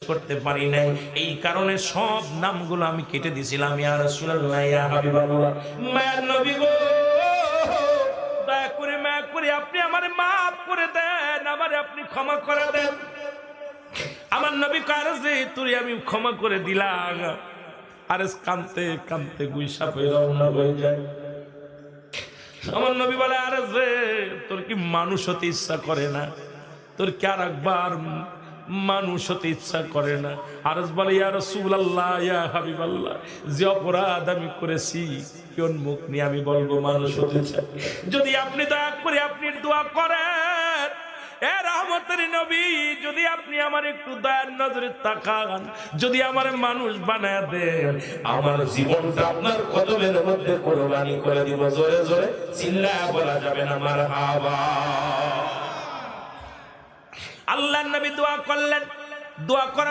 করতে পারি নাই, এই কারণে সব নামগুলো আমি কেটে দিয়েছিলাম। ইয়া রাসূলুল্লাহ, ইয়া হাবিবাল্লাহ, মায়ার নবী গো, দয়া করে মায়া করে আপনি আমারে মাফ করে দেন, আমারে আপনি ক্ষমা করে দেন। আমার নবী কারজে তুই আমি ক্ষমা করে দিলাম। আরে কানতে কানতে গুইসা পেয়ে রওনা হয়ে যায়। আমার নবী বলে, আরে যে তোর কি মানুষ হতে ইচ্ছা করে না? তোর কি আর একবার মানুষ হতে ইচ্ছা করে না? আরজ বলে, ইয়া রাসূলুল্লাহ, ইয়া হাবিবাল্লাহ, যে অপরাধ আমি করেছি কোন মুখ নিয়ে আমি বলবো মানুষ হতে চাই? যদি আপনি দয়া করে আপনি দোয়া করেন, এ রহমতের নবী, যদি আপনি আমার একটু দয়ার নজরে তাকান, যদি আমার মানুষ বানায় দেন, আমার জীবনটা আপনার কদমের মধ্যে কোরবানি করে দিব। জোরে জোরে চিল্লায়া বলা যাবে না মারহাবা। আল্লাহর নবী দোয়া করলেন। দোয়া করার